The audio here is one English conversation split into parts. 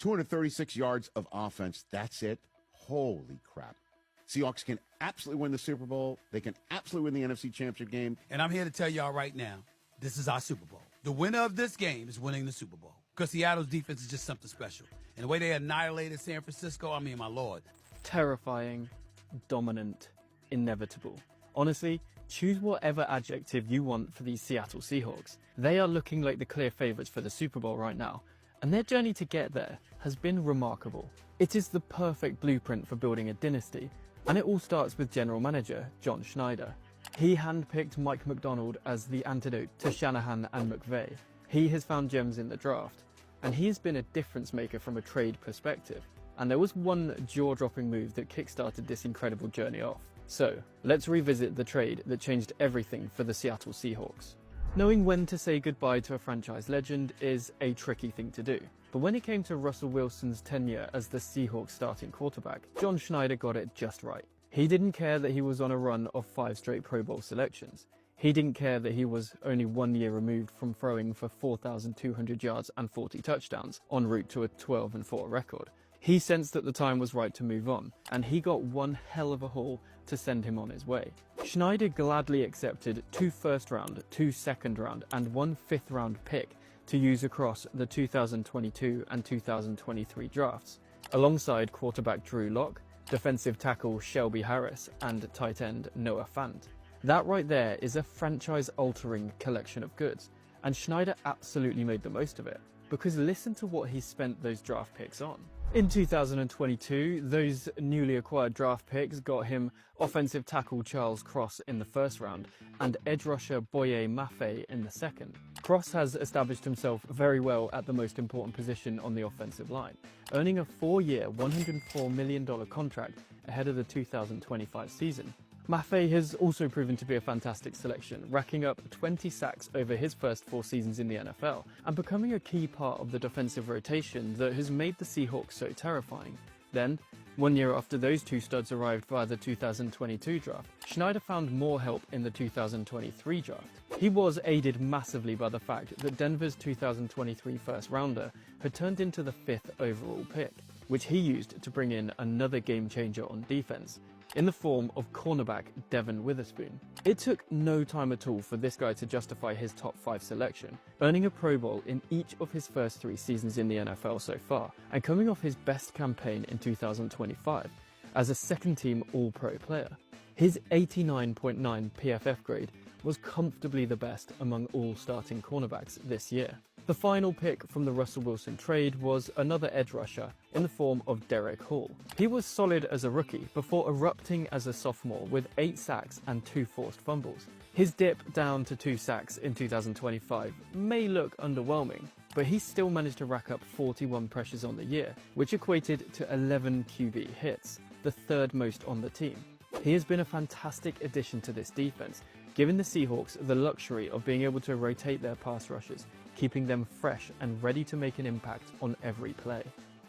236 yards of offense. That's it. Holy crap. Seahawks can absolutely win the Super Bowl. They can absolutely win the NFC Championship game. And I'm here to tell y'all right now, this is our Super Bowl. The winner of this game is winning the Super Bowl because Seattle's defense is just something special. And the way they annihilated San Francisco, I mean, my Lord. Terrifying, dominant, inevitable. Honestly, choose whatever adjective you want for these Seattle Seahawks. They are looking like the clear favourites for the Super Bowl right now, and their journey to get there has been remarkable. It is the perfect blueprint for building a dynasty, and it all starts with general manager John Schneider. He handpicked Mike McDonald as the antidote to Shanahan and McVay. He has found gems in the draft, and he has been a difference maker from a trade perspective. And there was one jaw-dropping move that kickstarted this incredible journey off. So, let's revisit the trade that changed everything for the Seattle Seahawks. Knowing when to say goodbye to a franchise legend is a tricky thing to do. But when it came to Russell Wilson's tenure as the Seahawks starting quarterback, John Schneider got it just right. He didn't care that he was on a run of 5 straight Pro Bowl selections. He didn't care that he was only 1 year removed from throwing for 4,200 yards and 40 touchdowns, en route to a 12-4 record. He sensed that the time was right to move on, and he got one hell of a haul to send him on his way. Schneider gladly accepted 2 first-round, 2 second-round, and 1 fifth-round pick to use across the 2022 and 2023 drafts, alongside quarterback Drew Lock, defensive tackle Shelby Harris, and tight end Noah Fant. That right there is a franchise-altering collection of goods, and Schneider absolutely made the most of it, because listen to what he spent those draft picks on. In 2022, those newly acquired draft picks got him offensive tackle Charles Cross in the first round and edge rusher Boye Mafe in the second. Cross has established himself very well at the most important position on the offensive line, earning a 4-year, $104 million contract ahead of the 2025 season. Mafe has also proven to be a fantastic selection, racking up 20 sacks over his first 4 seasons in the NFL, and becoming a key part of the defensive rotation that has made the Seahawks so terrifying. Then, 1 year after those 2 studs arrived via the 2022 draft, Schneider found more help in the 2023 draft. He was aided massively by the fact that Denver's 2023 first rounder had turned into the 5th overall pick, which he used to bring in another game changer on defense, in the form of cornerback Devon Witherspoon. It took no time at all for this guy to justify his top 5 selection, earning a Pro Bowl in each of his first 3 seasons in the NFL so far, and coming off his best campaign in 2025 as a second-team All-Pro player. His 89.9 PFF grade was comfortably the best among all starting cornerbacks this year. The final pick from the Russell Wilson trade was another edge rusher in the form of Derek Hall. He was solid as a rookie before erupting as a sophomore with 8 sacks and 2 forced fumbles. His dip down to 2 sacks in 2025 may look underwhelming, but he still managed to rack up 41 pressures on the year, which equated to 11 QB hits, the 3rd most on the team. He has been a fantastic addition to this defense, giving the Seahawks the luxury of being able to rotate their pass rushers, keeping them fresh and ready to make an impact on every play.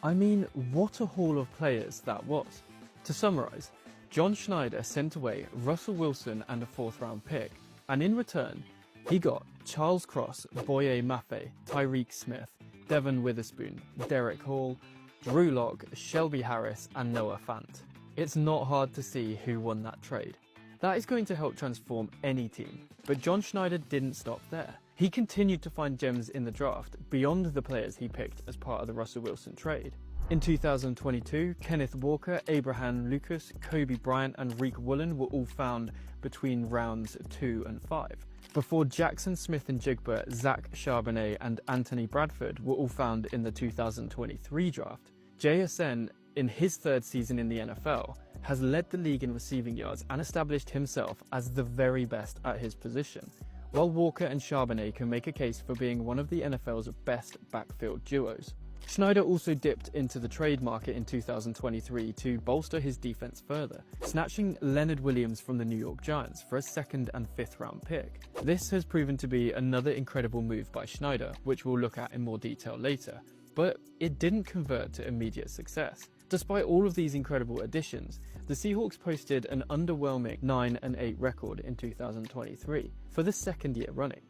I mean, what a haul of players that was. To summarise, John Schneider sent away Russell Wilson and a 4th-round pick, and in return, he got Charles Cross, Boye Mafe, Tyreek Smith, Devon Witherspoon, Derek Hall, Drew Lock, Shelby Harris, and Noah Fant. It's not hard to see who won that trade. That is going to help transform any team, but John Schneider didn't stop there. He continued to find gems in the draft beyond the players he picked as part of the Russell Wilson trade. In 2022, Kenneth Walker, Abraham Lucas, Kobe Bryant, and Reek Woolen were all found between rounds 2 and 5. Before Jackson Smith-Njigba, Zach Charbonnet, and Anthony Bradford were all found in the 2023 draft. JSN, in his 3rd season in the NFL, has led the league in receiving yards and established himself as the very best at his position, while Walker and Charbonnet can make a case for being one of the NFL's best backfield duos. Schneider also dipped into the trade market in 2023 to bolster his defense further, snatching Leonard Williams from the New York Giants for a 2nd and 5th round pick. This has proven to be another incredible move by Schneider, which we'll look at in more detail later, but it didn't convert to immediate success. Despite all of these incredible additions, the Seahawks posted an underwhelming 9-8 record in 2023 for the 2nd year running.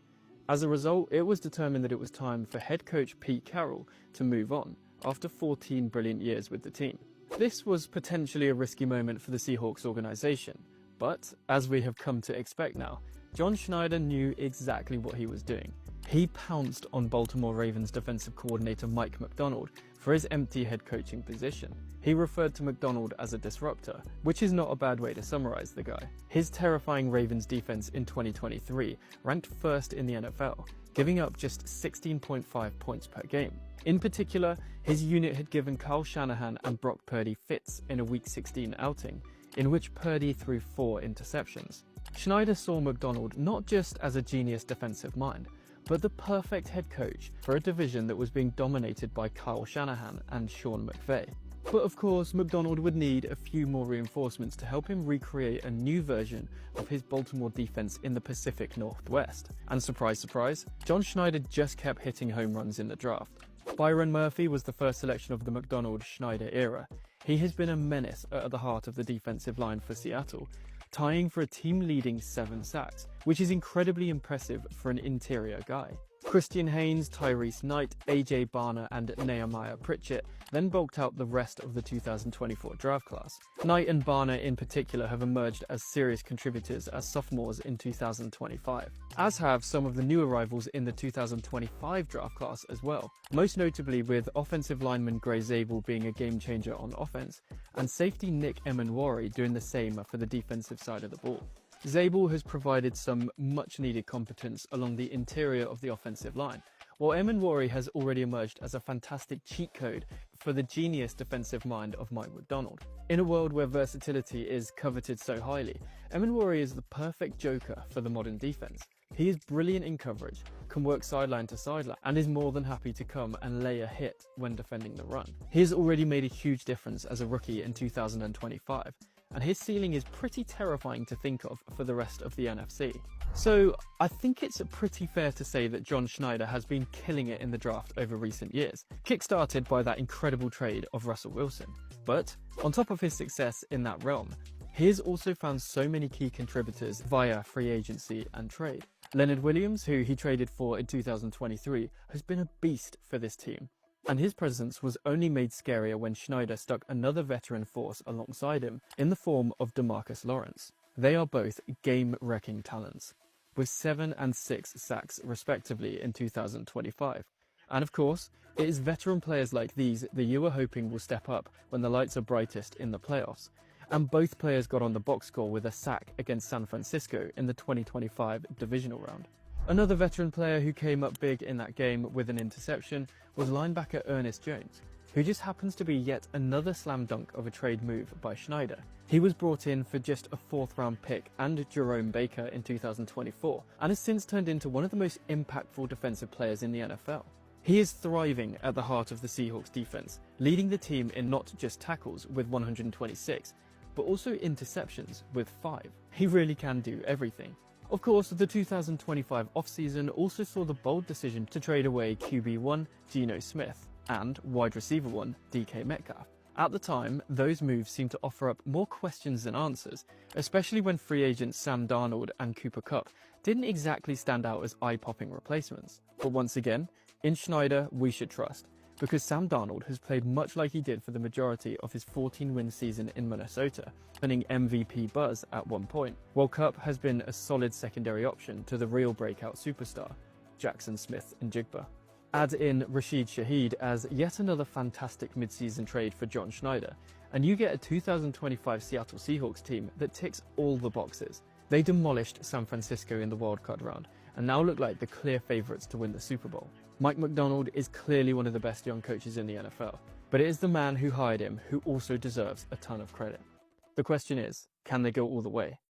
As a result, it was determined that it was time for head coach Pete Carroll to move on, after 14 brilliant years with the team. This was potentially a risky moment for the Seahawks organization, but as we have come to expect now, John Schneider knew exactly what he was doing. He pounced on Baltimore Ravens defensive coordinator Mike Macdonald for his empty head coaching position. He referred to Macdonald as a disruptor, which is not a bad way to summarize the guy. His terrifying Ravens defense in 2023 ranked first in the NFL, giving up just 16.5 points per game. In particular, his unit had given Kyle Shanahan and Brock Purdy fits in a Week 16 outing, in which Purdy threw 4 interceptions. Schneider saw Macdonald not just as a genius defensive mind, but the perfect head coach for a division that was being dominated by Kyle Shanahan and Sean McVay. But of course, Macdonald would need a few more reinforcements to help him recreate a new version of his Baltimore defense in the Pacific Northwest. And surprise, surprise, John Schneider just kept hitting home runs in the draft. Byron Murphy was the first selection of the Macdonald-Schneider era. He has been a menace at the heart of the defensive line for Seattle, tying for a team-leading 7 sacks, which is incredibly impressive for an interior guy. Christian Haynes, Tyrese Knight, AJ Barner and Nehemiah Pritchett then bulked out the rest of the 2024 draft class. Knight and Barner in particular have emerged as serious contributors as sophomores in 2025, as have some of the new arrivals in the 2025 draft class as well, most notably with offensive lineman Gray Zabel being a game changer on offense, and safety Nick Emenwari doing the same for the defensive side of the ball. Zabel has provided some much-needed competence along the interior of the offensive line, while Emenwari has already emerged as a fantastic cheat code for the genius defensive mind of Mike Macdonald. In a world where versatility is coveted so highly, Emenwari is the perfect joker for the modern defense. He is brilliant in coverage, can work sideline to sideline, and is more than happy to come and lay a hit when defending the run. He has already made a huge difference as a rookie in 2025, and his ceiling is pretty terrifying to think of for the rest of the NFC. So I think it's pretty fair to say that John Schneider has been killing it in the draft over recent years, kick-started by that incredible trade of Russell Wilson. But on top of his success in that realm, he has also found so many key contributors via free agency and trade. Leonard Williams, who he traded for in 2023, has been a beast for this team, and his presence was only made scarier when Schneider stuck another veteran force alongside him in the form of DeMarcus Lawrence. They are both game-wrecking talents, with 7 and 6 sacks respectively in 2025. And of course, it is veteran players like these that you are hoping will step up when the lights are brightest in the playoffs. And both players got on the box score with a sack against San Francisco in the 2025 divisional round. Another veteran player who came up big in that game with an interception was linebacker Ernest Jones, who just happens to be yet another slam dunk of a trade move by Schneider. He was brought in for just a 4th round pick and Jerome Baker in 2024, and has since turned into one of the most impactful defensive players in the NFL. He is thriving at the heart of the Seahawks defense, leading the team in not just tackles with 126, but also interceptions with 5. He really can do everything. Of course, the 2025 offseason also saw the bold decision to trade away QB1 Geno Smith and wide receiver 1 DK Metcalf. At the time, those moves seemed to offer up more questions than answers, especially when free agents Sam Darnold and Cooper Kupp didn't exactly stand out as eye-popping replacements. But once again, in Schneider, we should trust, because Sam Darnold has played much like he did for the majority of his 14-win season in Minnesota, earning MVP buzz at one point, while Kupp has been a solid secondary option to the real breakout superstar, Jackson Smith-Njigba. Add in Rashid Shaheed as yet another fantastic midseason trade for John Schneider, and you get a 2025 Seattle Seahawks team that ticks all the boxes. They demolished San Francisco in the wildcard round, and now look like the clear favourites to win the Super Bowl. Mike Macdonald is clearly one of the best young coaches in the NFL, but it is the man who hired him who also deserves a ton of credit. The question is, can they go all the way?